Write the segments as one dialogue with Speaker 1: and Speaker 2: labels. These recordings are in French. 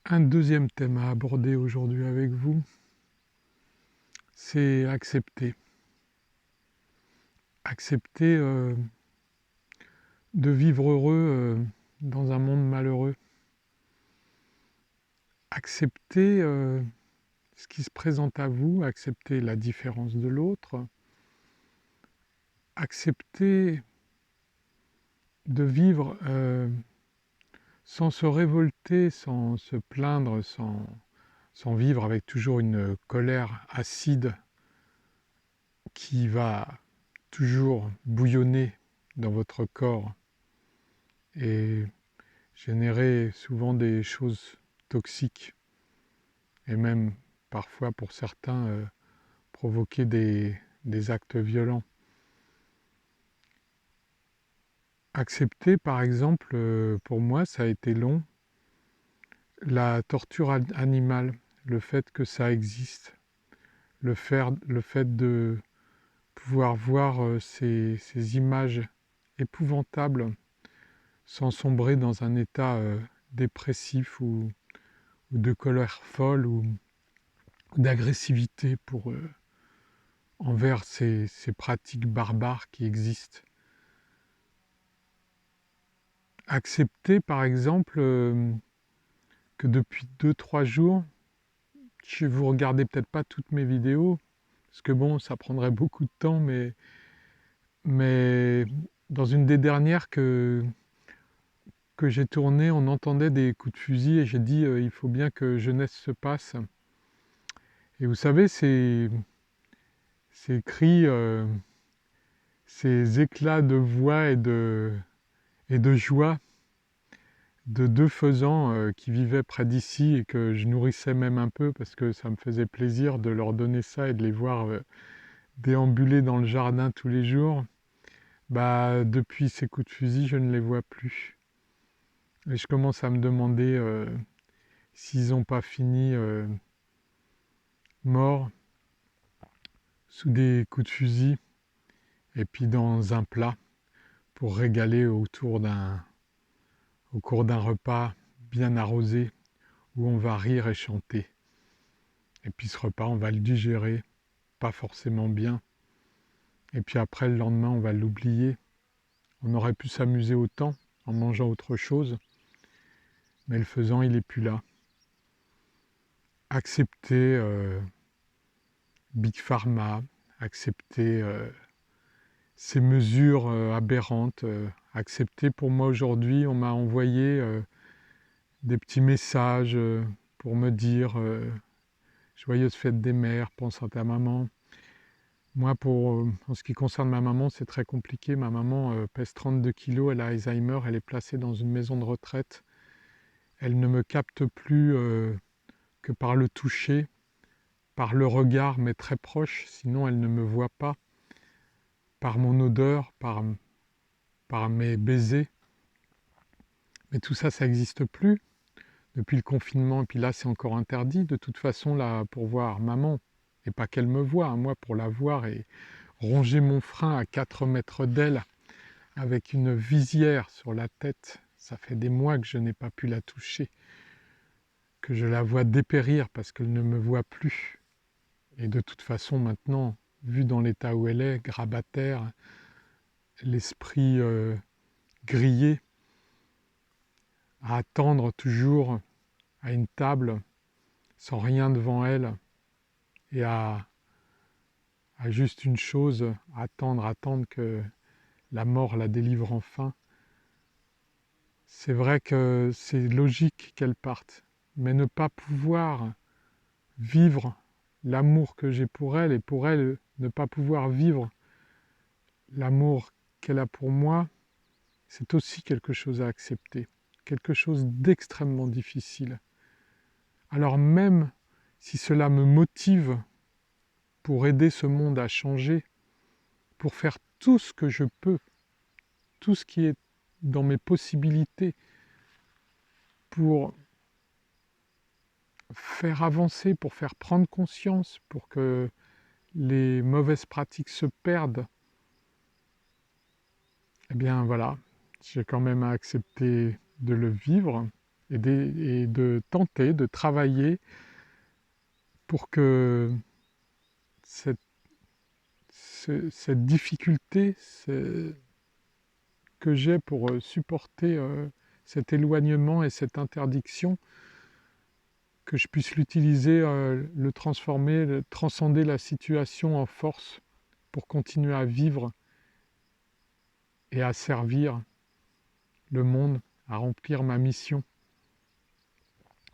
Speaker 1: Un deuxième thème à aborder aujourd'hui avec vous, c'est accepter. Accepter de vivre heureux dans un monde malheureux. Accepter ce qui se présente à vous, accepter la différence de l'autre, accepter de vivre sans se révolter, sans se plaindre, sans vivre avec toujours une colère acide qui va toujours bouillonner dans votre corps et générer souvent des choses toxiques et même parfois pour certains provoquer des actes violents. Accepter par exemple, pour moi ça a été long, la torture animale, le fait que ça existe, le fait de pouvoir voir ces images épouvantables sans sombrer dans un état dépressif ou de colère folle ou d'agressivité envers ces pratiques barbares qui existent. Accepter par exemple que depuis 2-3 jours, je vous regardez peut-être pas toutes mes vidéos, parce que bon, ça prendrait beaucoup de temps, mais dans une des dernières que j'ai tournées, on entendait des coups de fusil et j'ai dit il faut bien que jeunesse se passe. Et vous savez, ces cris, ces éclats de voix et de joie de 2 faisans qui vivaient près d'ici et que je nourrissais même un peu parce que ça me faisait plaisir de leur donner ça et de les voir déambuler dans le jardin tous les jours. Bah, depuis ces coups de fusil, je ne les vois plus. Et je commence à me demander s'ils n'ont pas fini morts sous des coups de fusil et puis dans un plat pour régaler au cours d'un repas bien arrosé où on va rire et chanter. Et puis ce repas, on va le digérer, pas forcément bien. Et puis après, le lendemain, on va l'oublier. On aurait pu s'amuser autant en mangeant autre chose, mais le faisant, il n'est plus là. Accepter Big Pharma, accepter ces mesures aberrantes, accepter pour moi aujourd'hui, on m'a envoyé des petits messages pour me dire joyeuse fête des mères, pense à ta maman. Moi, en ce qui concerne ma maman, c'est très compliqué. Ma maman pèse 32 kilos, elle a Alzheimer, elle est placée dans une maison de retraite. Elle ne me capte plus que par le toucher, par le regard, mais très proche, sinon elle ne me voit pas, par mon odeur, par mes baisers. Mais tout ça, ça n'existe plus depuis le confinement. Et puis là, c'est encore interdit. De toute façon, là, pour voir maman, et pas qu'elle me voie, hein, moi, pour la voir et ronger mon frein à 4 mètres d'elle, avec une visière sur la tête. Ça fait des mois que je n'ai pas pu la toucher, que je la vois dépérir parce qu'elle ne me voit plus. Et de toute façon, maintenant, vu dans l'état où elle est, grabataire, l'esprit grillé, à attendre toujours à une table, sans rien devant elle, et à juste une chose, attendre que la mort la délivre enfin. C'est vrai que c'est logique qu'elle parte, mais ne pas pouvoir vivre l'amour que j'ai pour elle et pour elle ne pas pouvoir vivre l'amour qu'elle a pour moi, c'est aussi quelque chose à accepter, quelque chose d'extrêmement difficile. Alors même si cela me motive pour aider ce monde à changer, pour faire tout ce que je peux, tout ce qui est dans mes possibilités, pour faire avancer, pour faire prendre conscience, pour que les mauvaises pratiques se perdent, eh bien voilà, j'ai quand même à accepter de le vivre et de tenter, de travailler pour que cette, cette difficulté que j'ai pour supporter cet éloignement et cette interdiction, que je puisse l'utiliser, le transformer, transcender la situation en force pour continuer à vivre et à servir le monde, à remplir ma mission.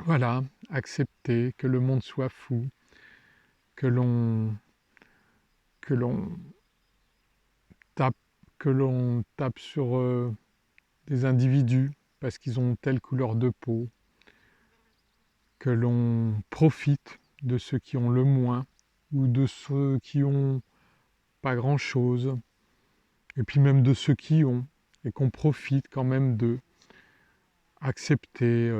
Speaker 1: Voilà, accepter que le monde soit fou, que l'on que l'on tape, que l'on tape sur des individus parce qu'ils ont telle couleur de peau, que l'on profite de ceux qui ont le moins ou de ceux qui ont pas grand-chose, et puis même de ceux qui ont, et qu'on profite quand même d'eux, accepter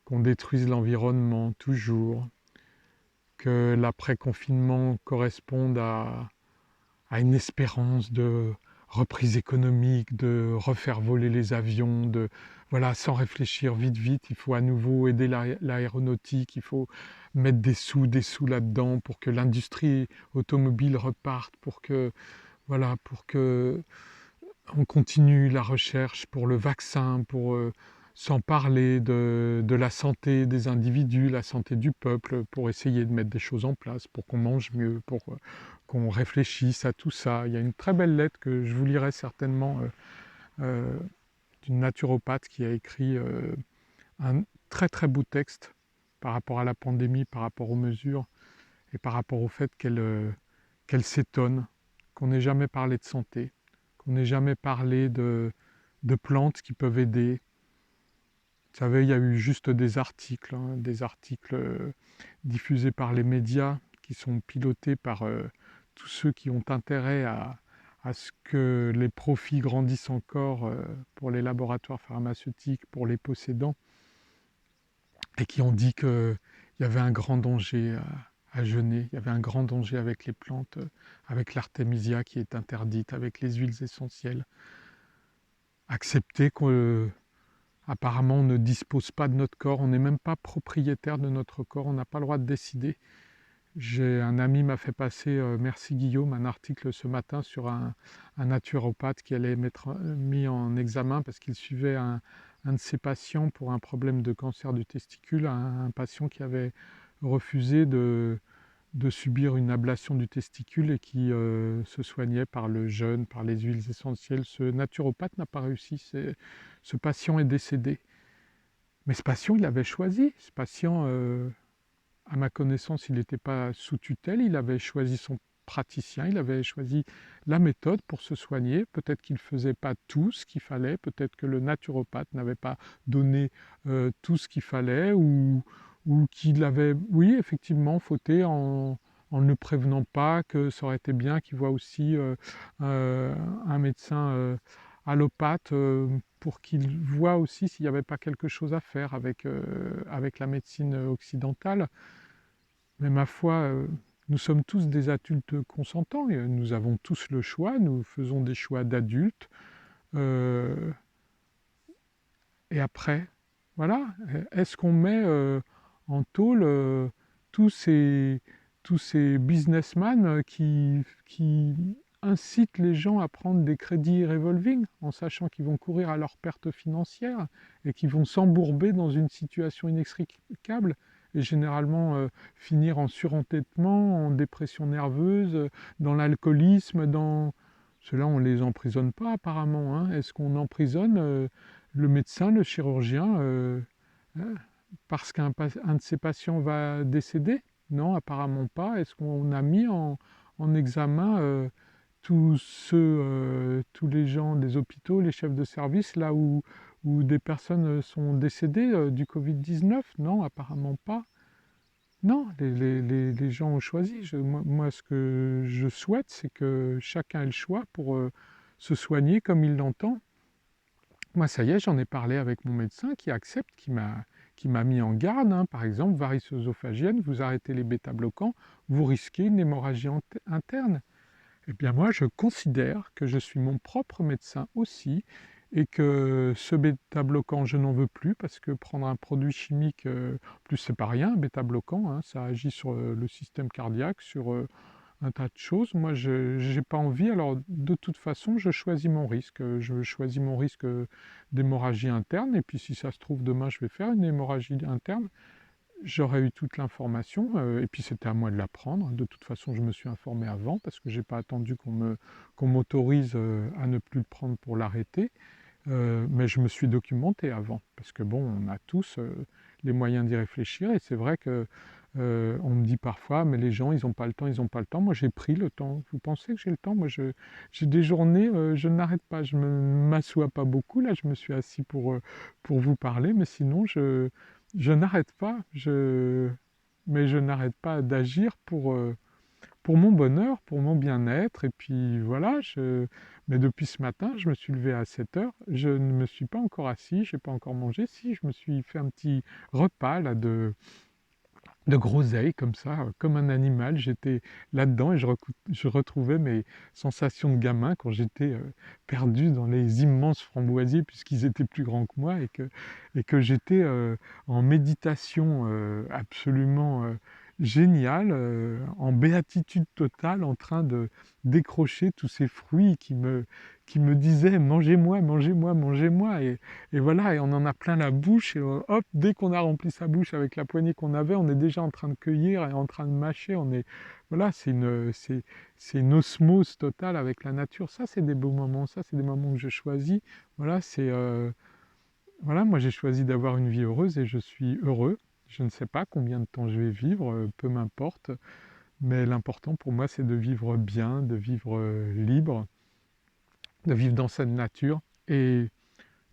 Speaker 1: qu'on détruise l'environnement toujours, que l'après-confinement corresponde à une espérance de reprise économique, de refaire voler les avions, de voilà, sans réfléchir, vite, vite, il faut à nouveau aider l'aéronautique, il faut mettre des sous là-dedans pour que l'industrie automobile reparte, pour que voilà, pour que on continue la recherche pour le vaccin, pour sans parler de la santé des individus, la santé du peuple, pour essayer de mettre des choses en place, pour qu'on mange mieux, pour qu'on réfléchisse à tout ça. Il y a une très belle lettre que je vous lirai certainement euh, d'une naturopathe qui a écrit un très très beau texte par rapport à la pandémie, par rapport aux mesures et par rapport au fait qu'elle s'étonne qu'on n'ait jamais parlé de santé, qu'on n'ait jamais parlé de plantes qui peuvent aider. Vous savez, il y a eu juste des articles, des articles diffusés par les médias qui sont pilotés par tous ceux qui ont intérêt à ce que les profits grandissent encore pour les laboratoires pharmaceutiques, pour les possédants, et qui ont dit qu'il y avait un grand danger à jeûner, il y avait un grand danger avec les plantes, avec l'artémisia qui est interdite, avec les huiles essentielles. Accepter qu'apparemment on ne dispose pas de notre corps, on n'est même pas propriétaire de notre corps, on n'a pas le droit de décider. Un ami m'a fait passer, merci Guillaume, un article ce matin sur un naturopathe qui allait être mis en examen parce qu'il suivait un de ses patients pour un problème de cancer du testicule, un patient qui avait refusé de subir une ablation du testicule et qui se soignait par le jeûne, par les huiles essentielles. Ce naturopathe n'a pas réussi, ce patient est décédé. Mais ce patient, il avait choisi, ce patient... à ma connaissance, il n'était pas sous tutelle, il avait choisi son praticien, il avait choisi la méthode pour se soigner. Peut-être qu'il ne faisait pas tout ce qu'il fallait, peut-être que le naturopathe n'avait pas donné tout ce qu'il fallait, ou qu'il avait, oui, effectivement, fauté en ne prévenant pas que ça aurait été bien qu'il voit aussi un médecin allopathe pour qu'il voit aussi s'il n'y avait pas quelque chose à faire avec la médecine occidentale. Mais ma foi, nous sommes tous des adultes consentants, et nous avons tous le choix, nous faisons des choix d'adultes. euh, et après, voilà, est-ce qu'on met en tôle tous ces, tous ces businessmen qui incitent les gens à prendre des crédits revolving en sachant qu'ils vont courir à leur perte financière et qu'ils vont s'embourber dans une situation inextricable et généralement finir en surendettement, en dépression nerveuse, dans l'alcoolisme, dans... Ceux-là, on ne les emprisonne pas apparemment, hein. Est-ce qu'on emprisonne le médecin, le chirurgien, hein, parce qu'un de ses patients va décéder? Non, apparemment pas. Est-ce qu'on a mis en examen tous les gens des hôpitaux, les chefs de service, là où des personnes sont décédées du Covid-19? Non, apparemment pas. Non, les gens ont choisi. Moi, ce que je souhaite, c'est que chacun ait le choix pour se soigner comme il l'entend. Moi, ça y est, j'en ai parlé avec mon médecin qui accepte, qui m'a mis en garde. Hein. Par exemple, varice œsophagienne, vous arrêtez les bêta-bloquants, vous risquez une hémorragie interne. Eh bien, moi, je considère que je suis mon propre médecin aussi et que ce bêta-bloquant, je n'en veux plus parce que prendre un produit chimique, en plus c'est pas rien, un bêta-bloquant, hein, ça agit sur le système cardiaque, sur un tas de choses. Moi, je n'ai pas envie. Alors, de toute façon, je choisis mon risque. Je choisis mon risque d'hémorragie interne. Et puis, si ça se trouve, demain, je vais faire une hémorragie interne. J'aurais eu toute l'information. Et puis, c'était à moi de la prendre. De toute façon, je me suis informé avant parce que je n'ai pas attendu qu'on m'autorise à ne plus le prendre pour l'arrêter. Mais je me suis documenté avant, parce que bon, on a tous les moyens d'y réfléchir, et c'est vrai que on me dit parfois, mais les gens, ils n'ont pas le temps, ils n'ont pas le temps. Moi, j'ai pris le temps. Vous pensez que j'ai le temps? Moi, j'ai des journées, je n'arrête pas, je ne m'assois pas beaucoup. Là, je me suis assis pour vous parler, mais sinon, je n'arrête pas. Mais je n'arrête pas d'agir pour mon bonheur, pour mon bien-être. Et puis voilà, mais depuis ce matin, je me suis levé à 7 heures, je ne me suis pas encore assis, je n'ai pas encore mangé. Si, je me suis fait un petit repas là, de groseilles comme ça, comme un animal. J'étais là-dedans et je retrouvais mes sensations de gamin quand j'étais perdu dans les immenses framboisiers puisqu'ils étaient plus grands que moi et que j'étais en méditation absolument géniale, en béatitude totale, en train de décrocher tous ces fruits qui me disaient mangez-moi, mangez-moi, mangez-moi. Et voilà, et on en a plein la bouche, et hop, dès qu'on a rempli sa bouche avec la poignée qu'on avait, on est déjà en train de cueillir et en train de mâcher. Voilà, c'est une osmose totale avec la nature. Ça, c'est des beaux moments, ça, c'est des moments que je choisis. Voilà, voilà, moi j'ai choisi d'avoir une vie heureuse et je suis heureux. Je ne sais pas combien de temps je vais vivre, peu m'importe, mais l'important pour moi, c'est de vivre bien, de vivre libre, de vivre dans cette nature et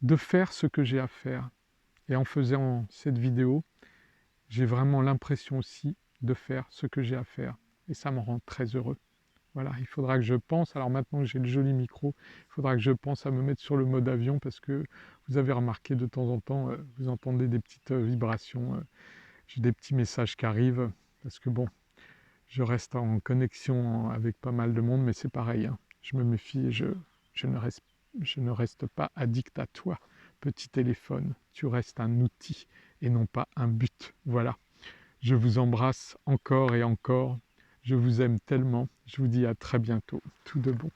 Speaker 1: de faire ce que j'ai à faire. Et en faisant cette vidéo, j'ai vraiment l'impression aussi de faire ce que j'ai à faire. Et ça me rend très heureux. Voilà, il faudra que je pense, alors maintenant que j'ai le joli micro, il faudra que je pense à me mettre sur le mode avion parce que vous avez remarqué de temps en temps, vous entendez des petites vibrations, j'ai des petits messages qui arrivent parce que bon, je reste en connexion avec pas mal de monde, mais c'est pareil, hein. Je me méfie et je ne reste pas addict à toi, petit téléphone. Tu restes un outil et non pas un but. Voilà. Je vous embrasse encore et encore. Je vous aime tellement. Je vous dis à très bientôt. Tout de bon.